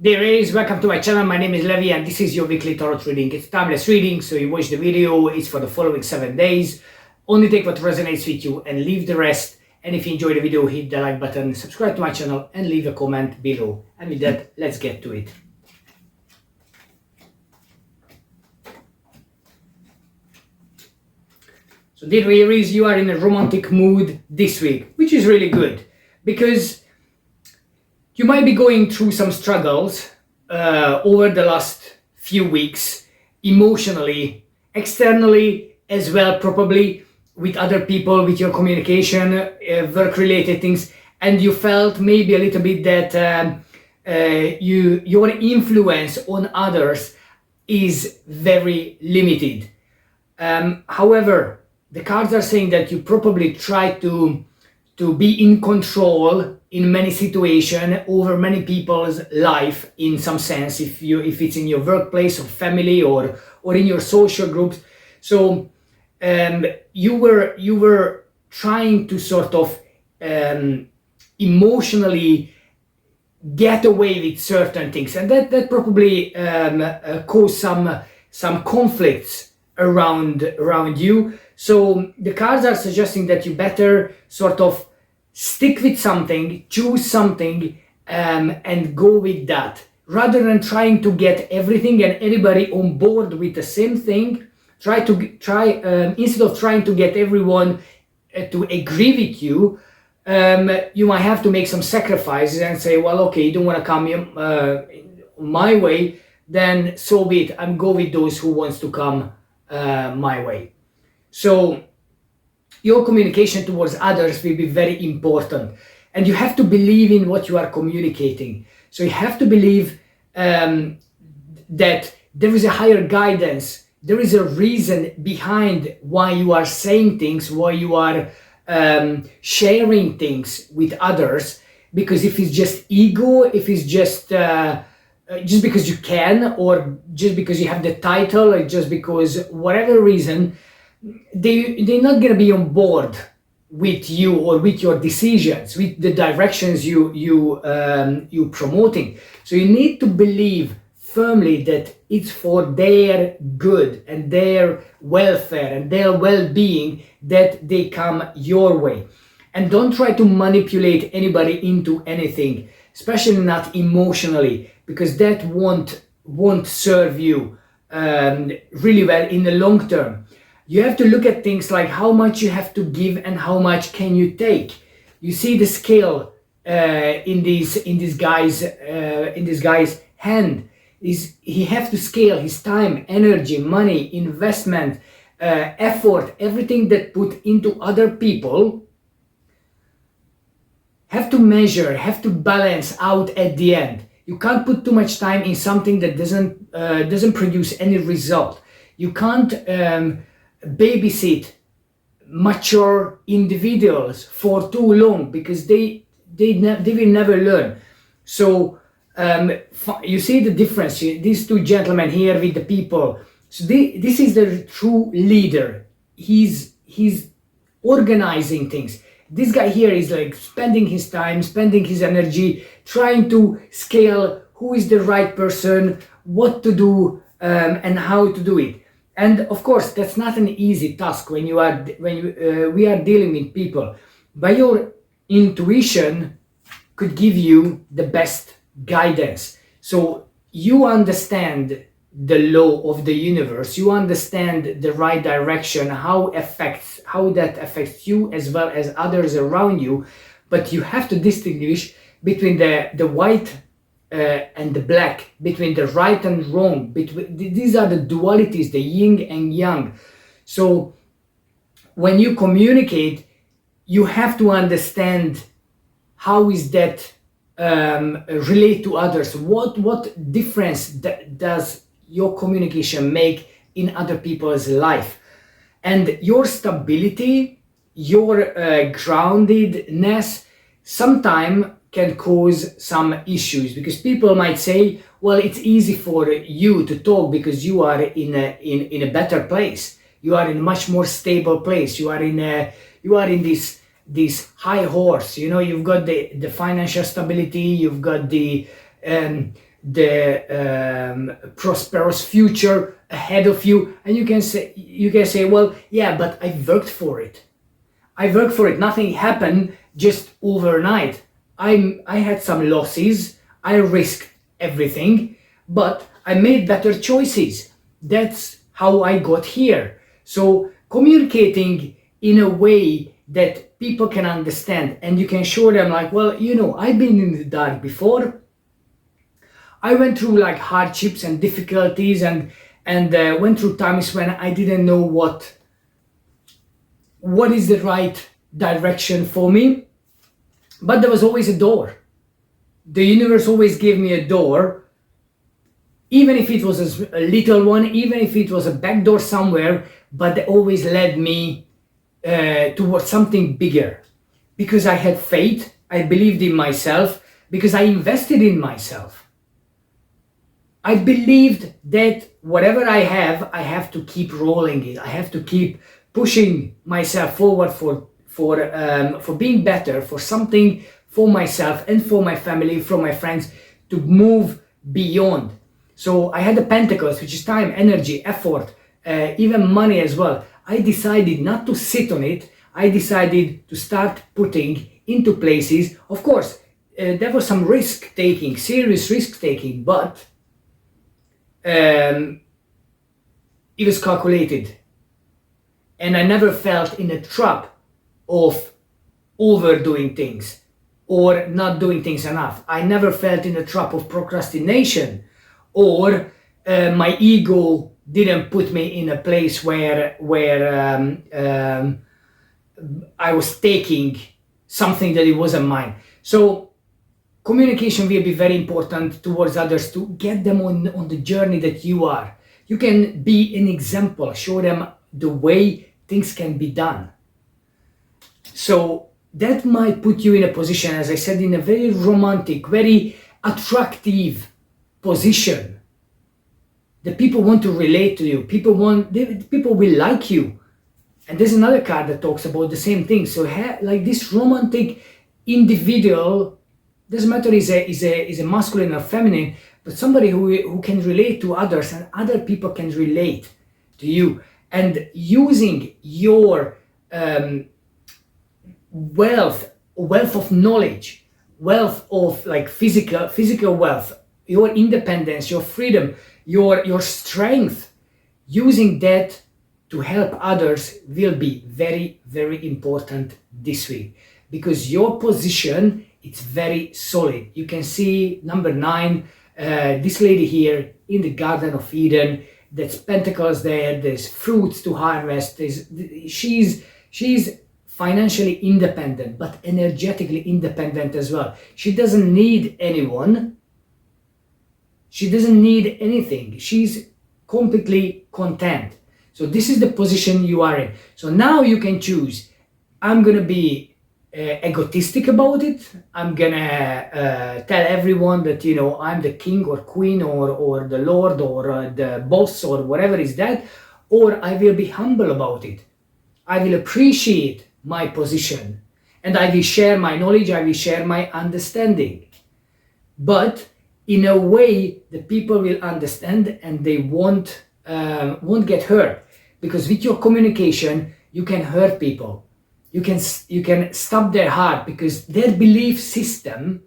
Dear Aries, welcome to my channel. My name is Levi and this is your weekly tarot reading. It's timeless reading, so you watch the video. It's for the following 7 days. Only take what resonates with you and leave the rest. And if you enjoyed the video, hit the like button, subscribe to my channel and leave a comment below. And with that, let's get to it. So dear Aries, you are in a romantic mood this week, which is really good because you might be going through some struggles over the last few weeks, emotionally, externally as well, probably with other people, with your communication, work-related things, and you felt maybe a little bit that your influence on others is very limited. However, the cards are saying that you probably try to be in control in many situations over many people's life in some sense, if it's in your workplace or family or in your social groups. So you were trying to sort of emotionally get away with certain things, and that probably caused some conflicts around you. So the cards are suggesting that you better sort of stick with something, choose something, and go with that, rather than trying to get everything and everybody on board with the same thing. Instead of trying to get everyone to agree with you, you might have to make some sacrifices and say, well, okay, you don't want to come my way, then so be it. I'm go with those who wants to come my way. So your communication towards others will be very important, and you have to believe in what you are communicating. So you have to believe that there is a higher guidance, there is a reason behind why you are saying things, why you are sharing things with others. Because if it's just ego, if it's just because you can, or just because you have the title, or just because whatever reason, they're not going to be on board with you or with your decisions, with the directions you promoting. So you need to believe firmly that it's for their good and their welfare and their well-being that they come your way. And don't try to manipulate anybody into anything, especially not emotionally, because that won't serve you really well in the long term. You have to look at things like how much you have to give and how much can you take. You see the scale in this guy's hand. He have to scale his time, energy, money, investment, effort, everything that put into other people. Have to measure, have to balance out at the end. You can't put too much time in something that doesn't produce any result. You can't babysit mature individuals for too long, because they will never learn. So you see the difference. These two gentlemen here with the people. So this is the true leader. He's organizing things. This guy here is like spending his time, spending his energy, trying to scale who is the right person, what to do, and how to do it. And of course, that's not an easy task when we are dealing with people. But your intuition could give you the best guidance. So you understand the law of the universe, you understand the right direction, how that affects you as well as others around you. But you have to distinguish between the white and the black, between the right and wrong. These are the dualities, the yin and yang. So when you communicate, you have to understand how is that relate to others. What difference does your communication make in other people's life? And your stability, your groundedness sometimes can cause some issues, because people might say, well, it's easy for you to talk because you are in a better place, you are in a much more stable place, you are in this high horse, you've got the financial stability, you've got the prosperous future ahead of you, and you can say, well, yeah, but I worked for it. Nothing happened just overnight. I had some losses. I risked everything, but I made better choices. That's how I got here. So communicating in a way that people can understand, and you can show them like, well, I've been in the dark before. I went through like hardships and difficulties, and went through times when I didn't know what is the right direction for me, but there was always a door. The universe always gave me a door, even if it was a little one, even if it was a back door somewhere, but they always led me towards something bigger, because I had faith, I believed in myself, because I invested in myself. I believed that whatever I have to keep rolling it. I have to keep pushing myself forward for being better, for something for myself and for my family, for my friends, to move beyond. So I had the Pentacles, which is time, energy, effort, even money as well. I decided not to sit on it. I decided to start putting into places. Of course, there was some risk taking, serious risk taking, but it was calculated, and I never felt in a trap of overdoing things or not doing things enough. I never felt in a trap of procrastination, or my ego didn't put me in a place where I was taking something that it wasn't mine. So communication will be very important towards others, to get them on the journey that you are. You can be an example, show them the way things can be done. So that might put you in a position, as I said, in a very romantic, very attractive position. The people want to relate to you. People will like you. And there's another card that talks about the same thing. So like this romantic individual, doesn't matter is a masculine or feminine, but somebody who can relate to others, and other people can relate to you, and using your wealth of knowledge, wealth of like physical wealth, your independence, your freedom, your strength, using that to help others will be very, very important this week, because your position, it's very solid. You can see number 9, this lady here in the Garden of Eden. There's pentacles there. There's fruits to harvest. She's financially independent, but energetically independent as well. She doesn't need anyone. She doesn't need anything. She's completely content. So this is the position you are in. So now you can choose. I'm gonna be egotistic about it. I'm gonna tell everyone that I'm the king or queen or the lord or the boss or whatever is that, or I will be humble about it. I will appreciate my position, and I will share my knowledge, I will share my understanding, but in a way that people will understand and they won't get hurt, because with your communication you can hurt people. You can stop their heart, because their belief system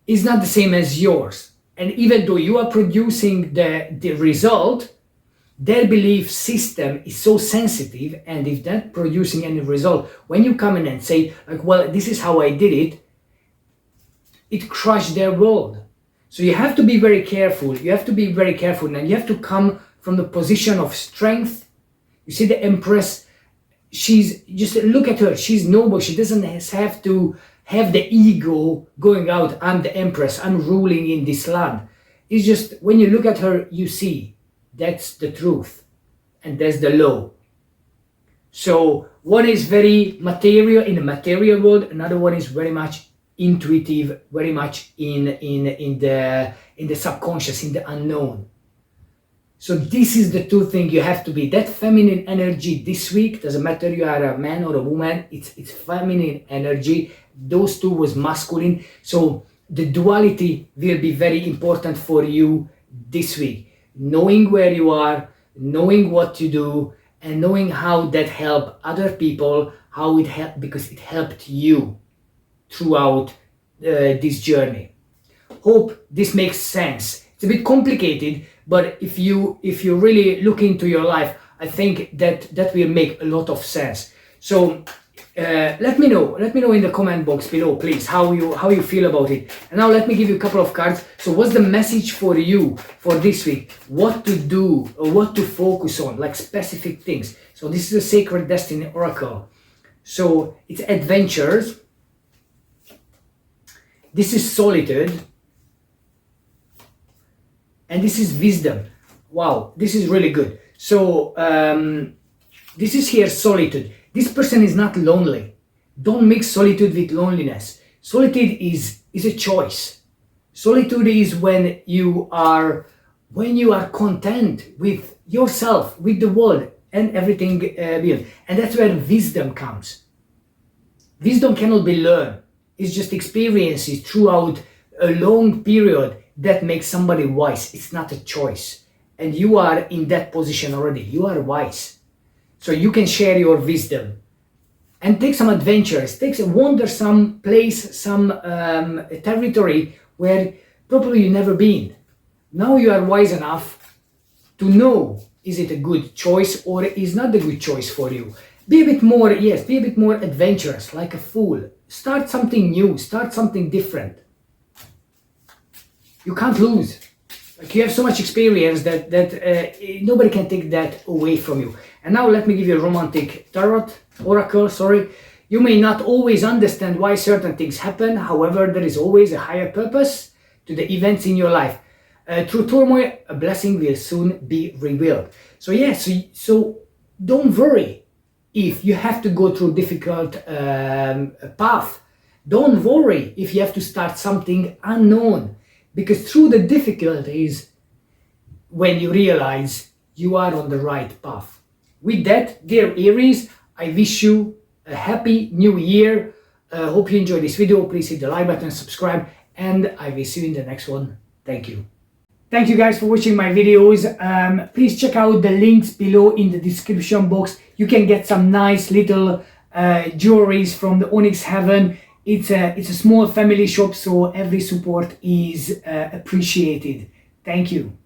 is not the same as yours. And even though you are producing the result, their belief system is so sensitive, and if that's producing any result, when you come in and say like, well, this is how I did it, it crushed their world. So you have to be very careful. You have to be very careful, and you have to come from the position of strength. You see the Empress, she's, just look at her, she's noble. She doesn't have to have the ego going out, I'm the Empress, I'm ruling in this land. It's just, when you look at her, you see that's the truth, and that's the law. So one is very material, in the material world, another one is very much intuitive, very much in the subconscious, in the unknown. So this is the two things you have to be. That feminine energy this week, doesn't matter you are a man or a woman, it's feminine energy. Those two was masculine. So the duality will be very important for you this week. Knowing where you are, knowing what to do, and knowing how that help other people, how it helped, because it helped you throughout this journey. Hope this makes sense. It's a bit complicated, but if you really look into your life, I think that will make a lot of sense. So let me know in the comment box below, please, how you feel about it. And now let me give you a couple of cards. So what's the message for you for this week? What to do or what to focus on, like specific things. So this is a Sacred Destiny Oracle. So it's adventures. This is solitude. And this is wisdom. Wow, this is really good. So this is here solitude. This person is not lonely. Don't mix solitude with loneliness. Solitude is a choice. Solitude is when you are content with yourself, with the world, and everything beyond. And that's where wisdom comes. Wisdom cannot be learned. It's just experiences throughout a long period that makes somebody wise. It's not a choice. And you are in that position already. You are wise. So you can share your wisdom and take some adventures, wander some place, some territory where probably you've never been. Now you are wise enough to know, is it a good choice or is not a good choice for you? Be a bit more adventurous, like a fool. Start something new, start something different. You can't lose. Like, you have so much experience that nobody can take that away from you. And now let me give you a romantic tarot oracle. You may not always understand why certain things happen. However, there is always a higher purpose to the events in your life. Through turmoil, a blessing will soon be revealed. So don't worry if you have to go through difficult path. Don't worry if you have to start something unknown. Because through the difficulties, when you realize you are on the right path. With that, dear Aries, I wish you a happy new year. Hope you enjoyed this video. Please hit the like button, subscribe, and I will see you in the next one. Thank you. Thank you guys for watching my videos. Please check out the links below in the description box. You can get some nice little jewelries from the Onyx Heaven. It's a small family shop, so every support is appreciated. Thank you.